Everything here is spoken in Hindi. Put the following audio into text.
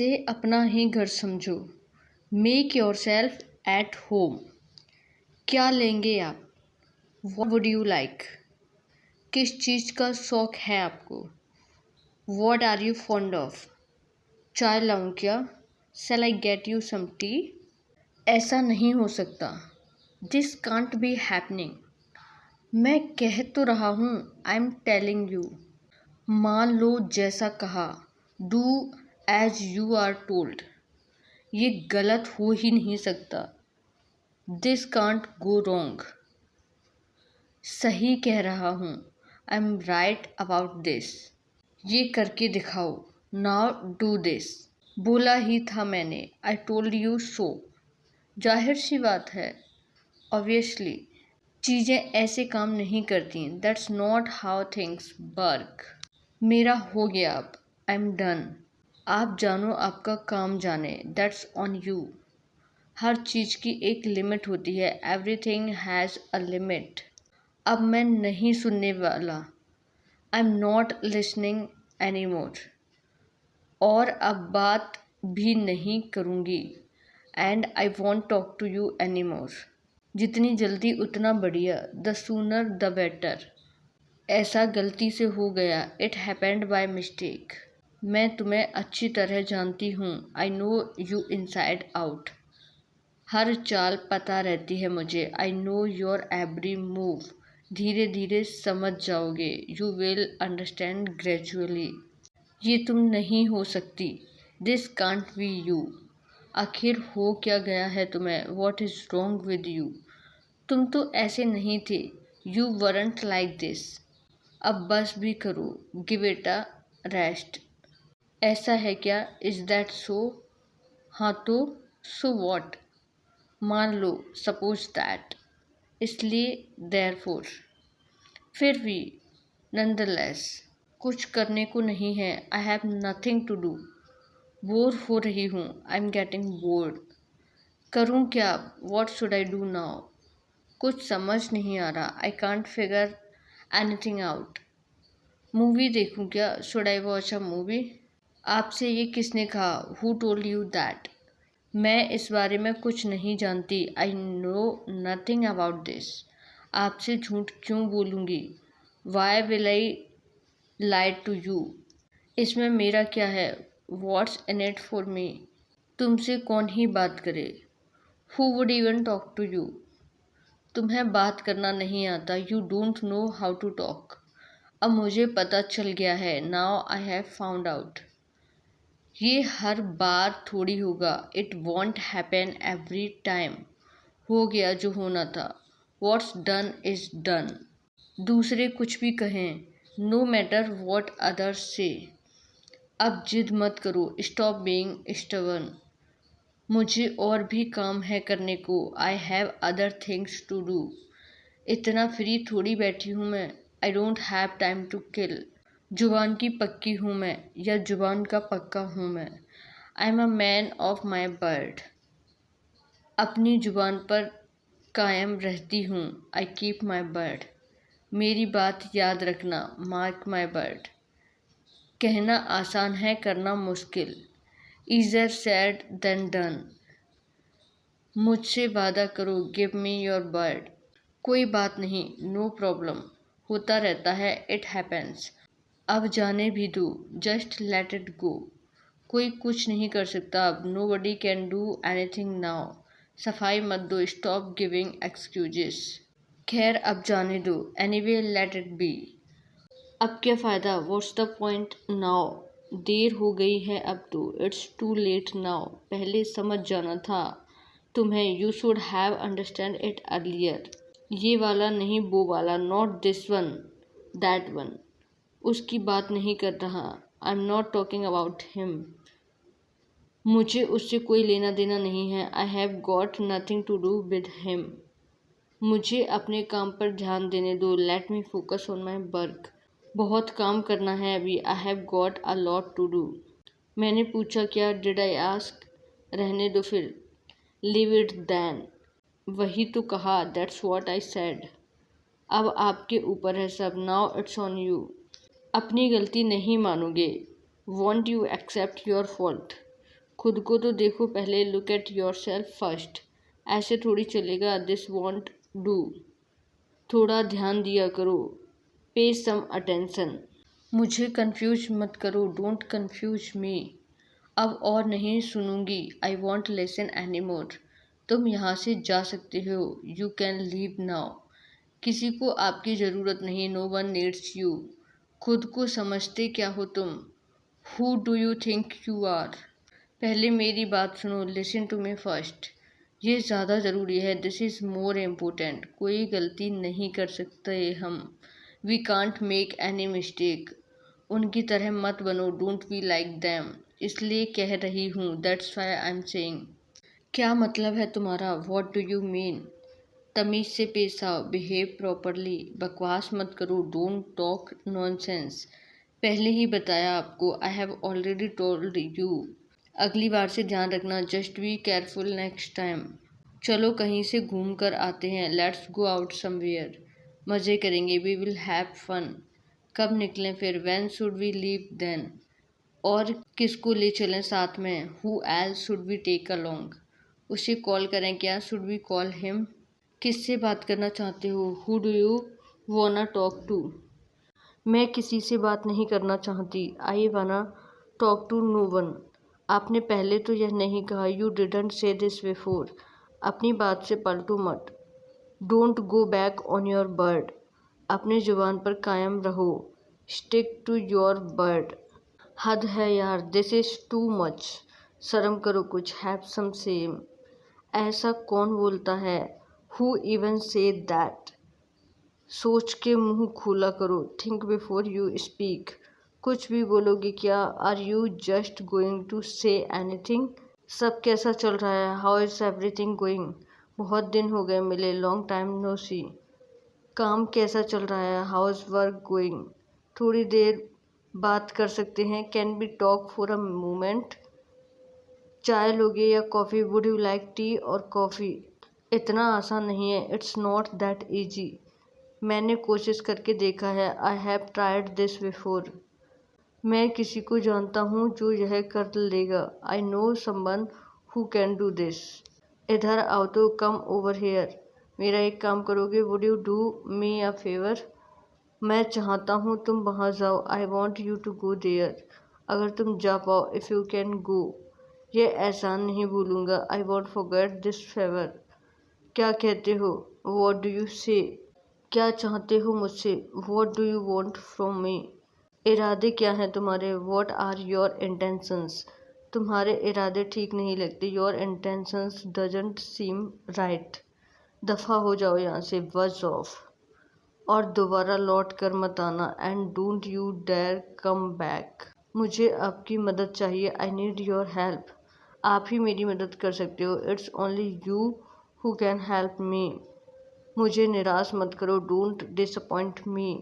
इसे अपना ही घर समझो। Make yourself at home. क्या लेंगे आप? What would you like? किस चीज़ का शौक है आपको? What are you fond of? चाय लाऊं क्या? Shall I get you some tea? ऐसा नहीं हो सकता। This can't be happening. मैं कह तो रहा हूँ, आई एम टेलिंग यू। मान लो जैसा कहा। Do as you are told. ये गलत हो ही नहीं सकता। This can't go wrong. सही कह रहा हूँ, I am right about this. ये करके दिखाओ। Now do this. बोला ही था मैंने, आई टोल्ड यू सो। जाहिर सी बात है, ऑब्वियसली चीज़ें ऐसे काम नहीं करती। That's not how things work. मेरा हो गया अब, आई एम डन। आप जानो, आपका काम जाने। That's on you. हर चीज़ की एक लिमिट होती है। Everything has a limit. अब मैं नहीं सुनने वाला। I am not listening any more. और अब बात भी नहीं करूँगी। And I won't talk to you any more. जितनी जल्दी उतना बढ़िया। The sooner the better. ऐसा गलती से हो गया। It happened by mistake. मैं तुम्हें अच्छी तरह जानती हूँ। I know you inside out. हर चाल पता रहती है मुझे। I know your every move. धीरे धीरे समझ जाओगे। You will understand gradually. ये तुम नहीं हो सकती। This can't B you. आखिर हो क्या गया है तुम्हें? What is wrong with you? तुम तो ऐसे नहीं थे। You weren't like this. अब बस भी करो। Give it a rest. ऐसा है क्या? Is that so? हाँ तो सो वॉट? मान लो, सपोज दैट। इसलिए देयरफॉर। फिर भी, नंदलेस। कुछ करने को नहीं है। I have nothing to do. Bore हो रही हूँ। I am getting bored. करूँ क्या? What should I do now? कुछ समझ नहीं आ रहा। I can't figure anything out. Movie देखूँ क्या? Should I watch a movie? आपसे ये किसने कहा? Who told you that? मैं इस बारे में कुछ नहीं जानती। I know nothing about this. आपसे झूठ क्यों बोलूँगी? Why will I lie to you? इसमें मेरा क्या है? What's in it for me? तुमसे कौन ही बात करे? Who would even talk to you? तुम्हें बात करना नहीं आता। You don't know how to talk. अब मुझे पता चल गया है। Now I have found out. ये हर बार थोड़ी होगा। It won't happen every time. हो गया जो होना था। What's done is done. दूसरे कुछ भी कहें, नो मैटर वॉट अदर्स से। अब जिद मत करो। Stop being stubborn. मुझे और भी काम है करने को। I have other things to do. इतना फ्री थोड़ी बैठी हूँ मैं। I don't have time to kill. जुबान की पक्की हूँ मैं, या जुबान का पक्का हूँ मैं। I am a man of my word. अपनी जुबान पर कायम रहती हूँ। I keep my word. मेरी बात याद रखना। Mark my word. कहना आसान है, करना मुश्किल। ईज़र सेड देन डन। मुझसे वादा करो। Give me your word. कोई बात नहीं, नो प्रॉब्लम। होता रहता है। It happens. अब जाने भी दो। Just let it go. कोई कुछ नहीं कर सकता अब। No buddy can do anything now. सफाई मत दो। Stop giving excuses. खैर, अब जाने दो। Anyway let it be. अब क्या फ़ायदा? What's the point now? देर हो गई है अब तो। It's too late now. पहले समझ जाना था तुम्हें। You should have understand it earlier. ये वाला नहीं, वो वाला। Not this one, that one. उसकी बात नहीं कर रहा। I am not talking about him. मुझे उससे कोई लेना देना नहीं है। I have got nothing to do with him. मुझे अपने काम पर ध्यान देने दो। Let me focus on my work. बहुत काम करना है अभी। I have got a lot to do. मैंने पूछा क्या? Did I ask? रहने दो फिर। Leave it then. वही तो कहा। That's what I said. अब आपके ऊपर है सब। Now it's on you. अपनी गलती नहीं मानोगे। Want you accept your fault? खुद को तो देखो पहले, look at yourself first. ऐसे थोड़ी चलेगा, दिस वॉन्ट डू। थोड़ा ध्यान दिया करो, पे सम अटेंशन। मुझे कंफ्यूज मत करो, डोंट कंफ्यूज मी। अब और नहीं सुनूंगी, I won't listen any more. तुम यहाँ से जा सकते हो, यू कैन लीव नाउ। किसी को आपकी ज़रूरत नहीं, नो वन नीड्स यू। खुद को समझते क्या हो तुम, who do you think you are. पहले मेरी बात सुनो, लिसन टू मी फर्स्ट। ये ज़्यादा ज़रूरी है, दिस इज़ मोर इम्पोर्टेंट। कोई गलती नहीं कर सकते हम, we can't make any mistake. उनकी तरह मत बनो, डोंट बी लाइक दैम। इसलिए कह रही हूँ, that's why I am saying. क्या मतलब है तुम्हारा, व्हाट डू यू मीन। तमीज़ से पेश आओ, बिहेव प्रॉपरली। बकवास मत करो, डोंट टॉक नॉनसेंस। पहले ही बताया आपको, I have already told you. अगली बार से ध्यान रखना, just be careful next time. चलो कहीं से घूम कर आते हैं, लेट्स गो आउट समवेयर। मज़े करेंगे, वी विल हैव फन। कब निकलें फिर, when should we leave then. और किसको ले चलें साथ में, who else should we take along. उसे कॉल करें क्या, शुड वी कॉल हिम। किससे बात करना चाहते हो, who do you wanna talk to. मैं किसी से बात नहीं करना चाहती, आई वाना टॉक टू नो वन। आपने पहले तो यह नहीं कहा, you didn't say this before. अपनी बात से पलटो मत, don't go back on your bird. अपने जुबान पर कायम रहो, स्टिक टू योर बर्ड। हद है यार, दिस इज़ टू मच। शर्म करो कुछ, हैव सम सेम। ऐसा कौन बोलता है, हु इवन से दैट। सोच के मुंह खुला करो, थिंक बिफोर यू स्पीक। कुछ भी बोलोगे क्या, are you just going to say anything. सब कैसा चल रहा है, हाउ इज़ एवरीथिंग गोइंग। बहुत दिन हो गए मिले, लॉन्ग टाइम नो सी। काम कैसा चल रहा है, हाउ इज़ वर्क गोइंग। थोड़ी देर बात कर सकते हैं, can be talk for a moment. चाय लोगे या coffee, would you like T और कॉफ़ी। इतना आसान नहीं है, इट्स नॉट दैट ईजी। मैंने कोशिश करके देखा है, I have tried this before. मैं किसी को जानता हूँ जो यह कर लेगा, I know someone who can do this. इधर आओ तो, कम ओवर हेयर। मेरा एक काम करोगे, would you do me a favour. मैं चाहता हूँ तुम वहाँ जाओ, I want you to go there. अगर तुम जा पाओ, इफ़ यू कैन गो। ये एहसान नहीं भूलूंगा, I want forget this favour. क्या कहते हो, वॉट डू यू से। क्या चाहते हो मुझसे, what do you want from me. इरादे क्या हैं तुम्हारे, वॉट आर योर इंटेंशंस। तुम्हारे इरादे ठीक नहीं लगते, your intentions doesn't seem right. दफ़ा हो जाओ यहाँ से, बज ऑफ। और दोबारा लौट कर मत आना, and don't you dare come back. मुझे आपकी मदद चाहिए, आई नीड योर हेल्प। आप ही मेरी मदद कर सकते हो, it's only you who can help me. मुझे निराश मत करो, डोंट डिसअपॉइंट मी।